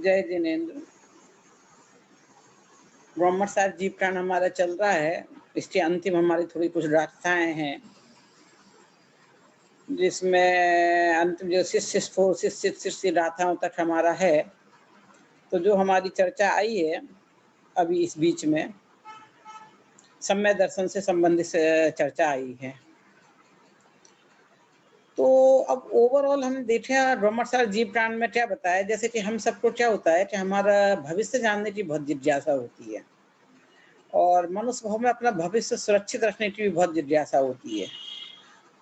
जय जिनेन्द्र। ब्रह्मट साहब जीव प्राण हमारा चल रहा है, इसके अंतिम हमारी थोड़ी कुछ गाथाएं हैं, जिसमें अंतिम जो शिष्य गाथाओं तक हमारा है। तो जो हमारी चर्चा आई है अभी इस बीच में, सम्यक दर्शन से संबंधित चर्चा आई है। तो अब ओवरऑल हम देखें ब्रह्मट साहब जीव प्राण में क्या बताया, जैसे कि हम सबको क्या होता है कि हमारा भविष्य जानने की बहुत जिज्ञासा होती है, और मनुष्य भाव में अपना भविष्य सुरक्षित रखने की भी बहुत जिज्ञासा होती है।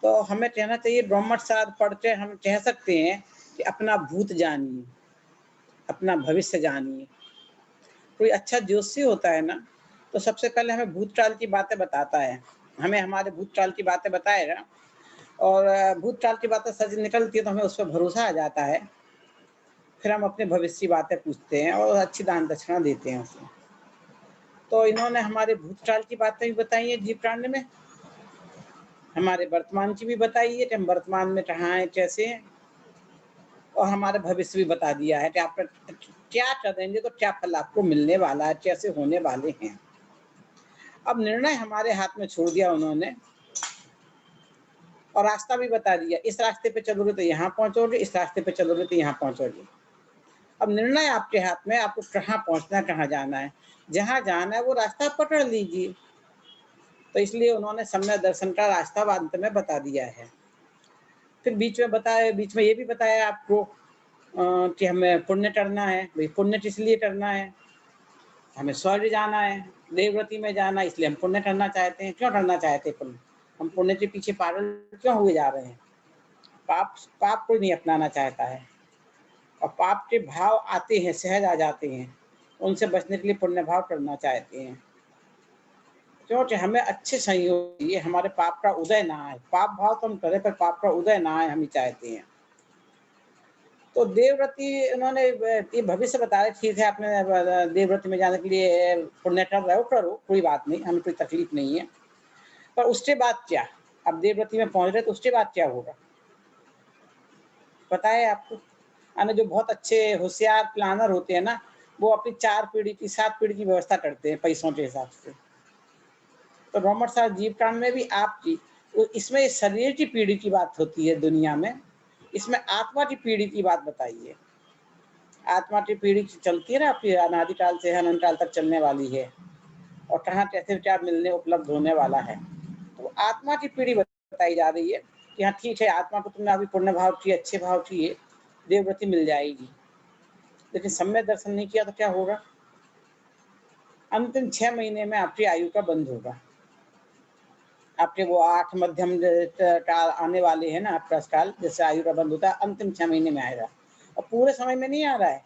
तो हमें कहना चाहिए, ब्रह्मट साहब पढ़ के हम कह सकते हैं कि अपना भूत जानिए, अपना भविष्य जानिए। कोई अच्छा ज्योतिषी होता है ना, तो सबसे पहले हमें भूतकाल की बातें बताता है, हमें हमारे भूतकाल की बातें बताएगा, और भूतकाल की बातें सच निकलती है तो हमें उस पर भरोसा आ जाता है। फिर हम अपने भविष्य की बातें पूछते हैं और अच्छी दान दक्षिणा देते हैं उसे। तो इन्होंने हमारे भूतकाल की बातें भी बताई हैं जीव प्राण में, हमारे वर्तमान की भी बताई है कि हम वर्तमान में कहाँ हैं, कैसे हैं, और हमारे भविष्य भी बता दिया है कि आप क्या करेंगे तो क्या फल आपको मिलने वाला है, कैसे होने वाले हैं। अब निर्णय हमारे हाथ में छोड़ दिया उन्होंने, और रास्ता भी बता दिया, इस रास्ते पे चलोगे तो यहाँ पहुंचोगे, इस रास्ते पे चलोगे तो यहाँ पहुंचोगे। अब निर्णय आपके हाथ में, आपको कहाँ पहुंचना है, कहाँ जाना है। जहाँ जाना है वो रास्ता पकड़ लीजिए। तो इसलिए उन्होंने सम्यक दर्शन का रास्ता अंत में बता दिया है। फिर बीच में ये भी बताया आपको कि हमें पुण्य करना है। भाई पुण्य किस लिए करना है, हमें स्वर्ग जाना है, देवव्रति में जाना है, इसलिए हम पुण्य करना चाहते हैं। क्यों करना चाहते हैं पुण्य, हम पुण्य के पीछे पागल क्यों हुए जा रहे हैं। पाप कोई नहीं अपनाना चाहता है, और पाप के भाव आते हैं, सहज आ जाते हैं, उनसे बचने के लिए पुण्य भाव करना चाहते हैं। क्योंकि हमें अच्छे संयोग ये हमारे पाप का उदय ना आए। पाप भाव तो हम करें पर पाप का उदय ना आए, हम ही चाहते हैं। तो देवव्रति उन्होंने ये भविष्य बताया, ठीक है आपने देवव्रति में जाने के लिए पुण्य कर रहे हो, करो, कोई बात नहीं, हमें कोई तकलीफ नहीं है। पर उसके बाद क्या, अब देवव्रति में पहुंच रहे तो उसके बाद क्या होगा पता है आपको। यानी जो बहुत अच्छे होशियार प्लानर होते हैं ना, वो अपनी 4 पीढ़ी की 7 पीढ़ी की व्यवस्था करते हैं पैसों के हिसाब से। तो ब्रह्मट साहब जीव प्राण में भी आपकी इसमें शरीर की पीढ़ी की बात होती है दुनिया में, इसमें आत्मा की पीढ़ी की बात बताइए। आत्मा की पीढ़ी चलती है ना आपकी, अनादिकाल से अनंत काल तक चलने वाली है, और कहाँ कैसे क्या मिलने उपलब्ध होने वाला है। तो आत्मा की पीढ़ी बताई जा रही है कि हाँ ठीक है, आत्मा को तुमने अभी पुण्य भाव किए, अच्छे भाव किए, देवव्रति मिल जाएगी। लेकिन सम्यक दर्शन नहीं किया तो क्या होगा, अंतिम 6 महीने में आपकी आयु का बंद होगा। आपके वो 8 मध्यम काल आने वाले हैं ना, आपका काल जैसे आयु का बंद होता है, अंतिम 6 महीने में आएगा, और पूरे समय में नहीं आ रहा है।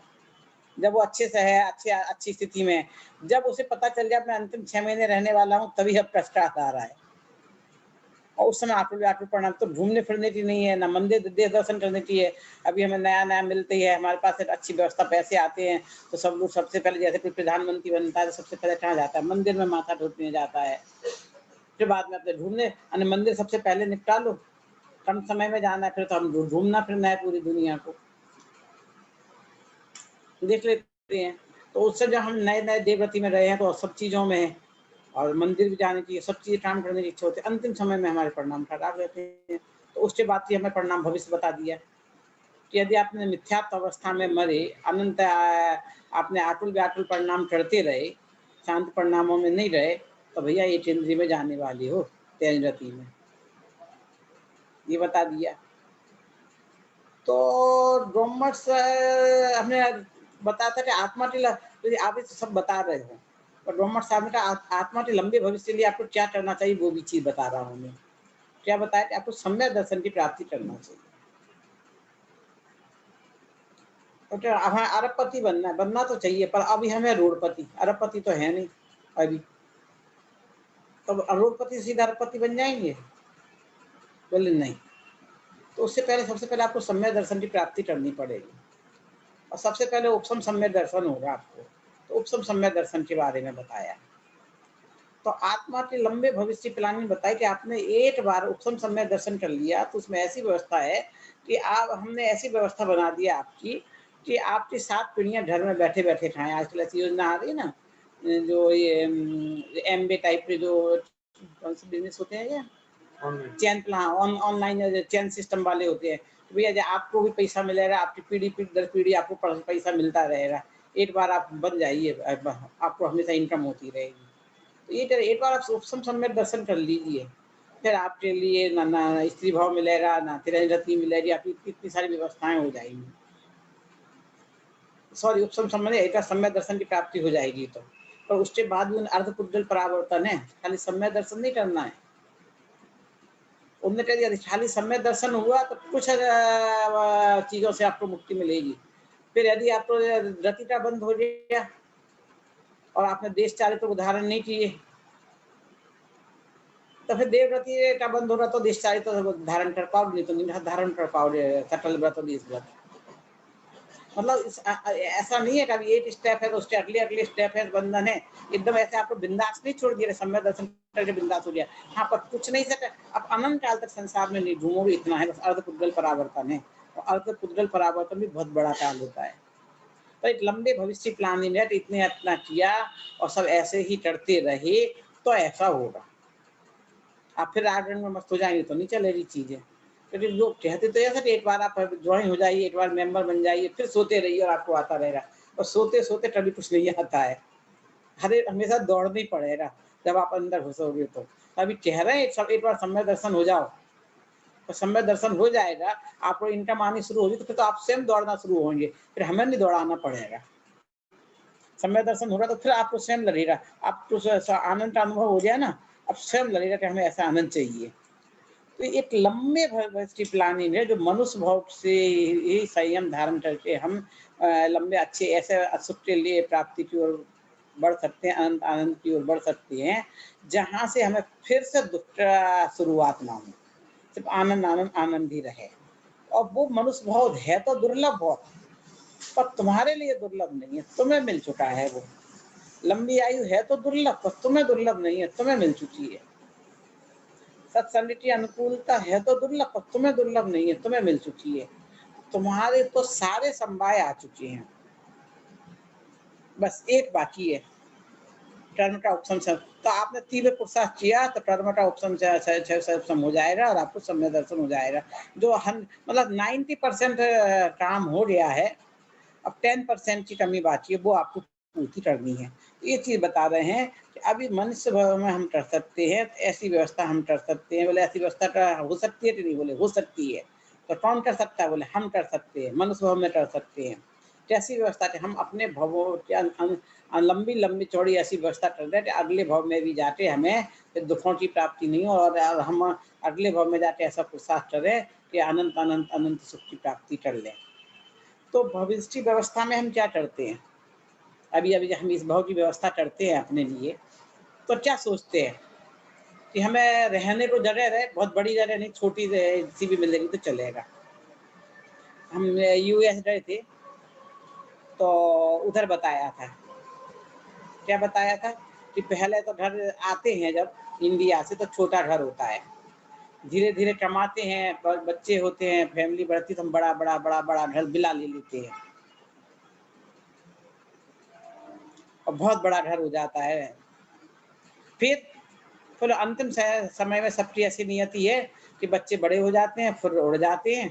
जब वो अच्छे से है, अच्छी स्थिति में, जब उसे पता चल जाए मैं अंतिम 6 महीने रहने वाला हूँ, तभी अब कष्टार्थ आ रहा है। और उस समय आकुल प्रणाम, तो घूमने फिरने की नहीं है, ना मंदिर देव दर्शन करने की है। अभी हमें नया नया मिलती है, हमारे पास एक अच्छी व्यवस्था, पैसे आते हैं, तो सब लोग सबसे पहले, जैसे कोई प्रधानमंत्री बनता है तो सबसे पहले कहाँ जाता है, मंदिर में माथा टेकने जाता है। फिर बाद में अपने घूमने, मंदिर सबसे पहले निपटा लो, कम समय में जाना है, फिर तो हम घूमना फिरना है पूरी दुनिया को देख लेते हैं। तो उससे जब हम नए नए देवव्रति में रहे हैं तो सब चीज़ों में, और मंदिर भी जाने की, सब चीज़ें काम करने की इच्छा होती है, अंतिम समय में हमारे परिणाम खराब रहते हैं। तो उसके बाद ही हमें परिणाम भविष्य बता दिया कि यदि आपने मिथ्यात्व अवस्था में मरे, अनंत आपने आकुल व्याकुल परिणाम करते रहे, शांत परिणामों में नहीं रहे, तो भैया ये केंद्रीय में जाने वाली हो, तेज गति में, ये बता दिया। तो ब्रह्मस हमने बताया था कि आत्मा की, आप ये सब बता रहे हो, और ब्रह्मट साहब ने कहा आत्मा के लंबे भविष्य के लिए आपको क्या करना चाहिए, वो भी चीज बता रहा हूँ मैं। क्या बताया कि आपको सम्यक दर्शन की प्राप्ति करना चाहिए। तो क्या हमें अरबपति बनना तो चाहिए, पर अभी हमें रोडपति, अरबपति तो है नहीं अभी। तो रोडपति सीधा अरबपति बन जाएंगे, बोले नहीं। तो उससे पहले, सबसे पहले आपको सम्यक दर्शन की प्राप्ति करनी पड़ेगी, और सबसे पहले उपसम सम्यक दर्शन होगा आपको। तो उपसम सम्यक दर्शन के बारे में बताया। तो आत्मा के लंबे भविष्य की प्लानिंग बताई कि आपने एक बार उपसम सम्यक दर्शन कर लिया तो उसमें ऐसी व्यवस्था है कि आप, हमने ऐसी व्यवस्था बना दी आपकी कि आपकी 7 पीढ़ियाँ घर में बैठे-बैठे खाएँ। आजकल ऐसी योजना आ रही है ना, जो ये एमवे टाइप के जो कौन से बिज़नेस होते हैं क्या? चेन प्ला ऑनलाइन चेन सिस्टम वाले होते हैं। तो भैया जो आपको भी पैसा मिलेगा, आपकी पीढ़ी दर पीढ़ी आपको पैसा मिलता रहेगा। एक बार आप बन जाइए, आपको हमेशा इनकम होती रहेगी। तो ये एक बार आप उपशम समय दर्शन कर लीजिए, फिर आपके लिए ना ना स्त्री भाव मिलेगा, ना तिरंजति मिलेगी, आपकी कितनी सारी व्यवस्थाएँ हो जाएँगी। सॉरी, उपशम समय एक समय दर्शन की प्राप्ति हो जाएगी तो। पर उसके बाद भी अर्धपुज्जल परावर्तन है, खाली समय दर्शन नहीं करना है। उन्होंने कह दिया खाली समय दर्शन हुआ तो कुछ चीज़ों से आपको मुक्ति मिलेगी। फिर यदि आपको रति का बंध हो गया और आपने देश चारित्र उदाहरण नहीं किए, तो फिर देवव्रति का बंध होगा तो देश चारित्र धारण कर पाओगे, नहीं तो नहीं धारण कर पाओगे। सकल व्रत और देश व्रत मतलब ऐसा नहीं है कि अभी एक स्टेप है तो उसके अगले अगले स्टेप है बंधन है। एकदम ऐसे आपको बिंदास नहीं छोड़ दिया, समय दर्शन करके बिंदास हो गया। हाँ, पर कुछ नहीं सकता, अब अनंत काल तक संसार में नहीं घूमोगे, इतना है बस। अर्धपुद्गल परावर्तन है, और अर्धपुद्गल परावर्तन भी बहुत बड़ा काल होता है। तो एक लंबे भविष्य प्लानिंग है, इतने इतना किया और सब ऐसे ही करते रहे तो ऐसा होगा। आप फिर आगे में मस्त हो जाएंगे तो नहीं चलेगी चीजें। क्योंकि लोग कहते तो ऐसा कि एक बार आप ज्वाइन हो जाइए, एक बार मेंबर बन जाइए, फिर सोते रहिए और आपको आता रहेगा। और सोते सोते कभी कुछ नहीं आता है, हर हमेशा दौड़ना ही पड़ेगा। जब आप अंदर घुसोगे तो अभी कह रहे हैं सब एक बार समय दर्शन हो जाओ, तो समय दर्शन हो जाएगा, आपको इनकम आनी शुरू होगी, तो फिर तो आप स्वयं दौड़ना शुरू होंगे, फिर हमें नहीं दौड़ाना पड़ेगा। समय दर्शन होगा तो फिर आपको स्वयं लगेगा, आपको आनंद का अनुभव हो गया ना, अब स्वयं लगेगा कि हमें ऐसा आनंद चाहिए। तो एक लंबे भविष्य की प्लानिंग है, जो मनुष्य भाव से ही संयम धारण करके हम लंबे अच्छे ऐसे सुख के लिए प्राप्ति की ओर बढ़ सकते हैं, अनंत आनंद की ओर बढ़ सकते हैं, जहाँ से हमें फिर से दुख का शुरुआत ना हो, सिर्फ आनंद आनंद आनंद ही रहे। और वो मनुष्य भाव है तो दुर्लभ बहुत, पर तुम्हारे लिए दुर्लभ नहीं है, तुम्हें मिल चुका है वो। लंबी आयु है तो दुर्लभ, पर तुम्हें दुर्लभ नहीं है, तुम्हें मिल चुकी है। सत्संग की अनुकूलता है तो दुर्लभ, पर तुम्हें दुर्लभ नहीं है, तुम्हें मिल चुकी है। तुम्हारे तो सारे समवाय आ चुके हैं, बस एक बाकी है, कर्म का उपशम। तो आपने तीव्र पुरुषार्थ किया तो कर्म का उपशम हो जाएगा और आपको समय दर्शन हो जाएगा। जो हम मतलब 90% काम हो गया है, अब 10% की कमी बाकी है, वो आपको पूर्ति करनी है। ये चीज बता रहे हैं कि अभी मनुष्य भाव में हम कर सकते हैं, तो ऐसी व्यवस्था हम कर सकते हैं। बोले ऐसी व्यवस्था का हो सकती है कि नहीं? बोले हो सकती है। तो कौन कर सकता है? बोले हम कर सकते हैं, मनुष्य भाव में कर सकते हैं। कैसी व्यवस्था कि हम अपने भवों के लंबी लंबी चौड़ी ऐसी व्यवस्था कर रहे हैं कि अगले भव में भी जाके हमें दुखों की प्राप्ति नहीं हो, और हम अगले भव में जाके ऐसा पुरुषार्थ करें कि अनंत अनंत अनंत सुख की प्राप्ति कर लें। तो भविष्य की व्यवस्था में हम क्या करते हैं? अभी अभी हम इस भाव की व्यवस्था करते हैं अपने लिए, तो क्या सोचते हैं कि हमें रहने को जगह रहे, बहुत बड़ी जगह नहीं, छोटी सी भी मिलेगी तो चलेगा। हम यूएस गए थे तो उधर बताया था, क्या बताया था कि पहले तो घर आते हैं जब इंडिया से तो छोटा घर होता है, धीरे धीरे कमाते हैं, बच्चे होते हैं, फैमिली बढ़ती तो हम बड़ा बड़ा बड़ा बड़ा घर बिला ले लेते हैं और बहुत बड़ा घर हो जाता है। फिर अंतिम समय में सबकी ऐसी नियति है कि बच्चे बड़े हो जाते हैं, फिर उड़ जाते हैं,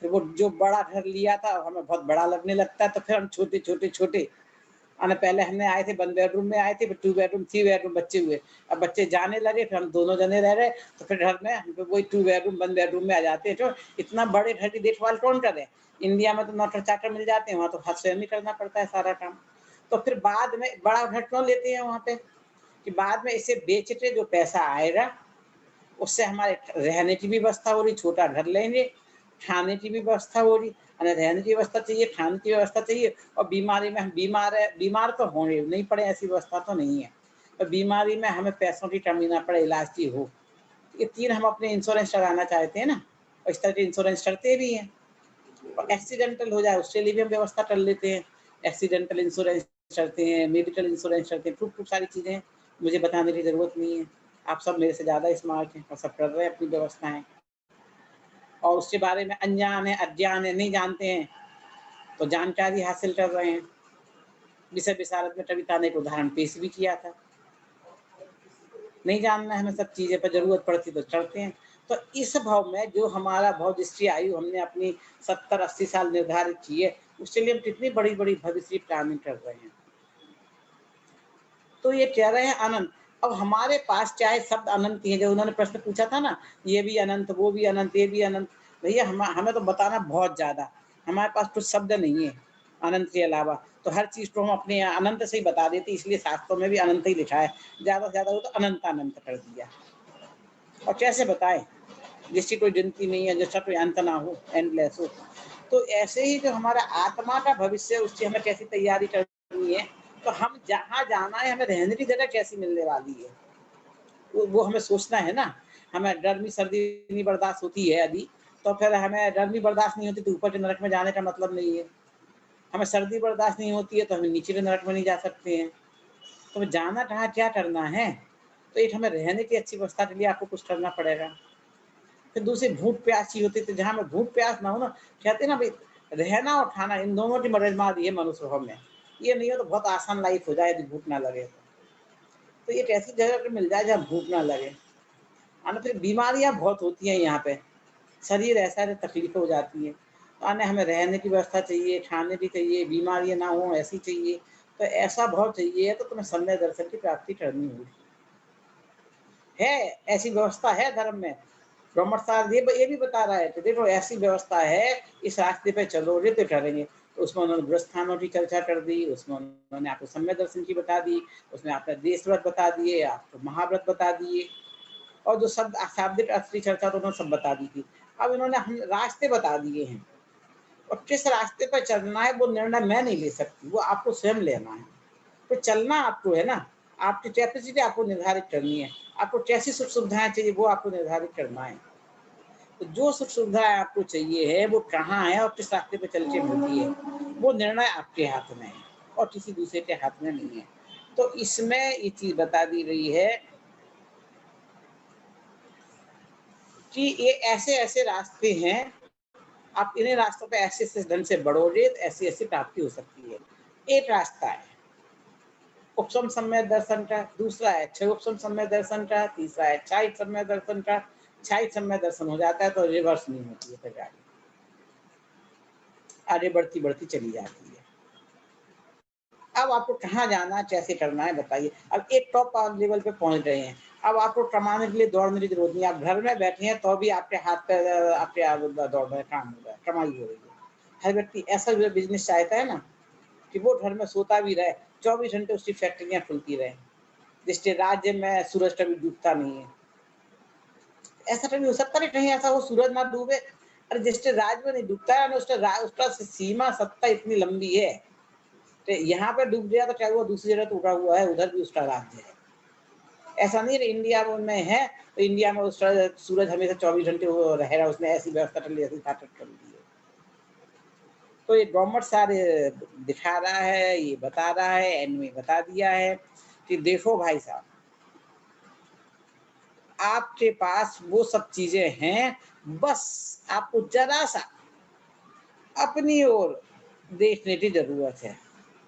फिर वो जो बड़ा घर लिया था हमें बहुत बड़ा लगने लगता है, तो फिर हम छोटे छोटे छोटे पहले हमने आए थे 1 बेडरूम में आए थे, फिर 2 बेडरूम 3 बेडरूम बच्चे हुए। अब बच्चे जाने लगे, फिर हम दोनों जने रह रहे, तो फिर घर में हम वही 2 बेडरूम 1 बेडरूम में आ जाते हैं। तो इतना बड़े घर की देखभाल कौन करे? इंडिया में तो नौकर चाकर मिल जाते हैं, वहाँ तो हाथ स्वयं ही करना पड़ता है सारा काम। तो फिर बाद में बड़ा घर क्यों लेते हैं वहाँ पे कि बाद में इसे बेच के जो पैसा आएगा उससे हमारे रहने की भी व्यवस्था हो रही, छोटा घर लेंगे, खाने की भी व्यवस्था हो रही, रहने की व्यवस्था चाहिए, खाने की व्यवस्था चाहिए, और बीमारी में हम बीमार तो होंगे नहीं पड़े, ऐसी व्यवस्था तो नहीं है। तो बीमारी में हमें पैसों की कमी ना पड़े, इलाज की हो, ये 3 हम अपने इंश्योरेंस कराना चाहते हैं ना, और इस तरह के इंश्योरेंस करते भी हैं। और एक्सीडेंटल हो जाए उसके लिए भी हम व्यवस्था कर लेते हैं, एक्सीडेंटल इंश्योरेंस करते हैं, मेडिकल इंश्योरेंस करते हैं, खूब सारी चीज़ें हैं, मुझे बताने की ज़रूरत नहीं है। आप सब मेरे से ज़्यादा स्मार्ट हैं और सब कर रहे हैं अपनी व्यवस्थाएँ, और उसके बारे में अनजान है, अज्ञान है, नहीं जानते हैं। तो जानकारी हासिल कर रहे हैं। विषय विशारद में कविता ने एक उदाहरण पेश भी किया था। नहीं जानना है हमें सब चीजें, पर जरूरत पड़ती तो चढ़ते हैं। तो इस भाव में जो हमारा भविष्य आयु हमने अपनी 70-80 साल निर्धारित की है, उसके लिए हम कितनी बड़ी बड़ी भविष्य प्लानिंग कर रहे हैं। तो ये कह रहे हैं अनंत। अब हमारे पास चाहे शब्द अनंत ही है, जो उन्होंने प्रश्न पूछा था ना, ये भी अनंत, वो भी अनंत, ये भी अनंत। भैया हमें तो बताना बहुत ज्यादा, हमारे पास कुछ शब्द नहीं है अनंत के अलावा। तो हर चीज को हम अपने अनंत से ही बता देते, इसलिए शास्त्रों में भी अनंत ही लिखा है। ज्यादा से ज्यादा वो तो अनंत अनंत कर दिया। और कैसे बताएं जिसकी कोई गिनती नहीं है, जिसका कोई अंत ना हो, एंडलेस हो। तो ऐसे ही जो हमारा आत्मा का भविष्य है, उसकी हमें कैसी तैयारी करनी है। तो हम जहाँ जाना है, हमें रहने की जगह कैसी मिलने वाली है, वो हमें सोचना है ना। हमें गर्मी सर्दी नहीं बर्दाश्त होती है यदि, तो फिर हमें गर्मी बर्दाश्त नहीं होती तो ऊपर के नरक में जाने का मतलब नहीं है। हमें सर्दी बर्दाश्त नहीं होती है तो हमें नीचे के नरक में नहीं जा सकते हैं। तो हमें जाना कहाँ, क्या करना है। तो एक हमें रहने की अच्छी व्यवस्था के लिए आपको कुछ करना पड़ेगा। फिर दूसरी भूख प्यास ही होती है, तो जहाँ में भूख प्यास ना हो ना, कहते हैं ना भाई, रहना और खाना इन दोनों की मर्यादा है मनुष्य भाव में। ये नहीं हो तो बहुत आसान लाइफ हो जाए यदि भूख ना लगे तो एक ऐसी जगह पे मिल जाए जहाँ भूख ना लगे। आने फिर बीमारियां बहुत होती हैं यहाँ पे, शरीर ऐसा है तकलीफ हो जाती है। आने हमें रहने की व्यवस्था चाहिए, खाने भी चाहिए, बीमारियां ना हो ऐसी चाहिए। तो ऐसा भाव चाहिए तो तुम्हें सम्य दर्शन की प्राप्ति करनी होगी। है ऐसी व्यवस्था है धर्म में। ब्रह्मचार्य ये भी बता रहा है कि देखो ऐसी व्यवस्था है, इस रास्ते पे चलोगे तो करेंगे। तो उसमें उन्होंने ग्रस्थानों की चर्चा कर दी, उसमें उन्होंने आपको सम्य दर्शन की बता दी, उसमें आपने देश व्रत बता दिए, आपको महाव्रत बता दिए, और जो शब्द शाब्दिक असली चर्चा तो उन्होंने सब बता दी थी। अब इन्होंने हम रास्ते बता दिए हैं, और किस रास्ते पर चलना है वो निर्णय मैं नहीं ले सकती, वो आपको स्वयं लेना है। तो चलना आपको है ना, आपकी कैपेसिटी आपको निर्धारित करनी है। आपको कैसी सुख सुविधाएं चाहिए वो आपको निर्धारित करना है। तो जो सुख सुविधाएं आपको चाहिए है वो कहाँ है और किस रास्ते पे चल के मिलती है, वो निर्णय आपके हाथ में है और किसी दूसरे के हाथ में नहीं है। तो इसमें ये चीज बता दी गई है कि ये ऐसे ऐसे रास्ते हैं, आप इन्हीं रास्तों पे ऐसे ऐसे ढंग से बढ़ोगे तो ऐसी ऐसी प्राप्ति हो सकती है। एक रास्ता है उपशम सम्य दर्शन का, दूसरा है छह उपशम सम्य दर्शन का, तीसरा है छाई सम्य दर्शन का। छाई सम्य दर्शन हो जाता है तो रिवर्स नहीं होती है, फिर गाड़ी आगे बढ़ती बढ़ती चली जाती है। अब आपको कहाँ जाना है, कैसे करना है बताइए। अब एक टॉप लेवल पे पहुंच रहे हैं, अब आपको कमाने के लिए दौड़ने की जरूरत नहीं है। आप घर में बैठे हैं तो भी आपके हाथ पे आपके दौड़ रहे, काम हो रहा है, कमाई हो रही है। हर व्यक्ति ऐसा बिजनेस चाहता है ना कि वो घर में सोता भी रहे, 24 घंटे उसकी फैक्ट्रियां खुलती रहे, जिसके राज्य में सूरज कभी डूबता नहीं है। ऐसा कभी हो सकता नहीं कहीं ऐसा हो सूरज ना डूबे। अरे जिसके राज्य में नहीं डूबता है ना, उसका सीमा सत्ता इतनी लंबी है, तो यहाँ पे डूब गया तो क्या हुआ, दूसरी जगह तो उठा हुआ है, उधर भी उसका राज्य है। ऐसा नहीं है इंडिया में है तो इंडिया में उसका सूरज हमेशा 24 घंटे रहेगा, उसने ऐसी व्यवस्था कर ली, ऐसी ताकत कर ली है। तो ये गवर्नमेंट सारे दिखा रहा है, ये बता रहा है, एंड में बता दिया है कि देखो भाई साहब, आपके पास वो सब चीजें हैं, बस आपको जरा सा अपनी ओर देखने की जरूरत है।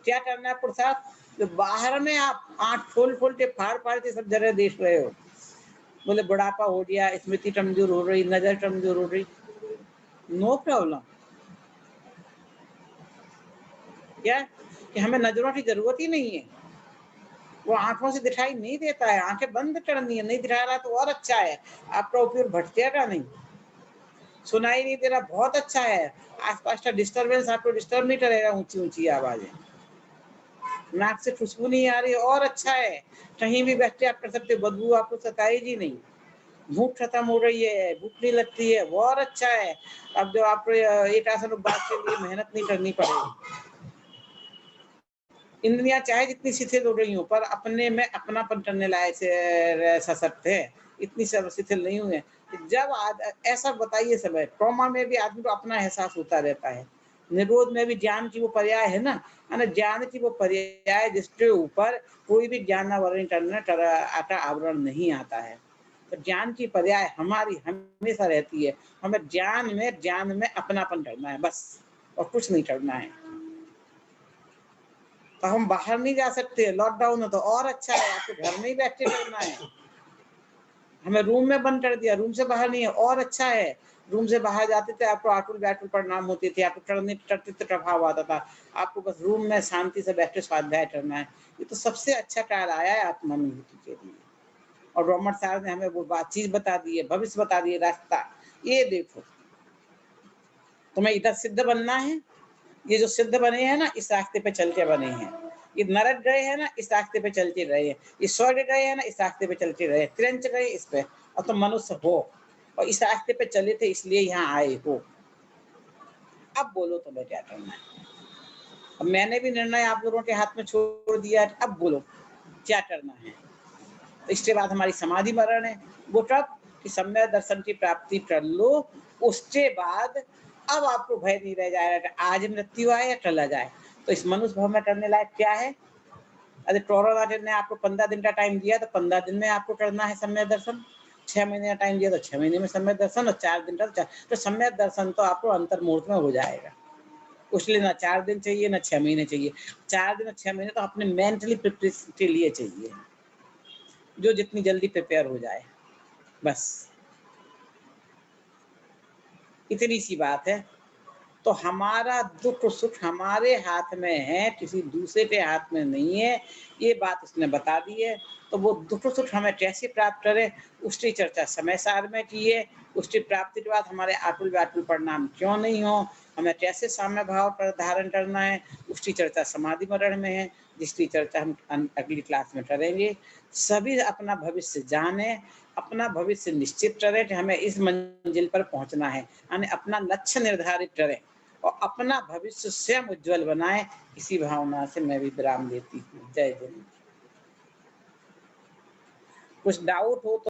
क्या करना है प्रसाद, तो बाहर में आप आंख खोल खोल के फाड़ फाड़ के सब जगह देख रहे हो। बोले बुढ़ापा हो गया, स्मृति कमजोर हो रही, नजर कमजोर हो रही, नो प्रॉब्लम। क्या कि हमें नजरों की जरूरत ही नहीं है, वो आंखों से दिखाई नहीं देता है, आंखें बंद करनी है, नहीं दिखा रहा तो और अच्छा है, आपका उपयोग भटकेगा नहीं। सुनाई नहीं दे रहा, बहुत अच्छा है, आसपास का डिस्टरबेंस आपको डिस्टर्ब नहीं करेगा, ऊंची ऊंची आवाजें। नाक से खुशबू नहीं आ रही, और अच्छा है, कहीं भी बैठ के आप कर सकते, बदबू आपको सताएगी नहीं। भूख खत्म हो रही है, भूख नहीं लगती है, वो और अच्छा है। अब जो आपको एक आसन बात के लिए मेहनत नहीं करनी पड़ेगी। इंद्रियां चाहे जितनी शिथिल हो रही हो, पर अपने में अपनापन करने लायक से सशक्त है, इतनी सब शिथिल नहीं हुए। जब ऐसा बताइए, समय ट्रॉमा में भी आदमी को अपना एहसास होता रहता है, निरोध में भी ज्ञान की वो पर्याय है ना, ज्ञान की वो पर्याय जिसके ऊपर कोई भी ज्ञानावरण करने का आवरण नहीं आता है। तो ज्ञान की पर्याय हमारी हमेशा रहती है, हमें ज्ञान में अपनापन करना है बस। और कुछ नहीं करना है। तो हम बाहर नहीं जा सकते, लॉकडाउन है तो और अच्छा है, आपको घर में ही बैठ के करना है। हमें रूम में बंद कर दिया, रूम से बाहर नहीं है, और अच्छा है। रूम से बाहर जाते थे, आपको आटुल व्याकुल परिणाम होते थे, आपको करते प्रभाव आता था। आपको बस रूम में शांति से बैठ के स्वाध्याय करना है। ये तो सबसे अच्छा काल आया है आत्मानुभूति के लिए। और रॉबर्ट साहब ने हमें वो बात चीज बता दी है, भविष्य बता दी है, रास्ता। ये देखो, तुम्हें इधर सिद्ध बनना है, ये जो सिद्ध बने हैं ना, इस रास्ते पे चल के बने हैं। ये नरक गए हैं ना, इस रास्ते पे चलते रहे हैं। ये स्वर्ग गए हैं ना, इस रास्ते पे चलते रहे। त्रिंच गए इस पे, और तुम मनुष्य हो और इस रास्ते पे चले थे, इसलिए यहाँ आए हो। अब बोलो तुम्हें क्या करना है। अब मैंने भी निर्णय आप लोगों के हाथ में छोड़ दिया है, अब बोलो क्या करना है। तो इसके बाद हमारी समाधि मरण है, वो कब कि सम्यक दर्शन की प्राप्ति कर लो। उसके बाद अब आपको भय नहीं रह जाएगा कि आज मृत्यु आए या चला जाए। तो इस मनुष्य भाव में करने लायक क्या है। अरे टोरोनाथ ने आपको 15 दिन का टाइम दिया, तो 15 दिन में आपको करना है सम्यक दर्शन। 6 महीने का टाइम दिया तो 6 महीने में सम्यक दर्शन, और 4 दिन का तो सम्यक दर्शन तो आपको अंतर्मुहूर्त में हो जाएगा। उसलिए ना 4 दिन चाहिए ना 6 महीने चाहिए। 4 दिन और 6 महीने तो अपने मेंटली प्रिपरेशन के लिए चाहिए, जो जितनी जल्दी प्रिपेयर हो जाए, बस इतनी सी बात है। तो हमारा दुख सुख हमारे हाथ में है, किसी दूसरे के हाथ में नहीं है। ये बात उसने बता दी है। तो वो दुख सुख हमें कैसे प्राप्त करें, उसकी चर्चा समय सार में की है। उसकी प्राप्ति के बाद हमारे आकुल व्याकुल परिणाम क्यों नहीं हो, हमें कैसे साम्य भाव पर धारण करना है, उसकी चर्चा समाधि मरण में है, जिसकी चर्चा हम अगली क्लास में करेंगे। सभी अपना भविष्य जाने, अपना भविष्य निश्चित करें कि हमें इस मंजिल पर पहुंचना है, यानी अपना लक्ष्य निर्धारित करें और अपना भविष्य स्वयं उज्जवल बनाए। इसी भावना से मैं भी विराम देती हूँ। जय जय। कुछ डाउट हो तो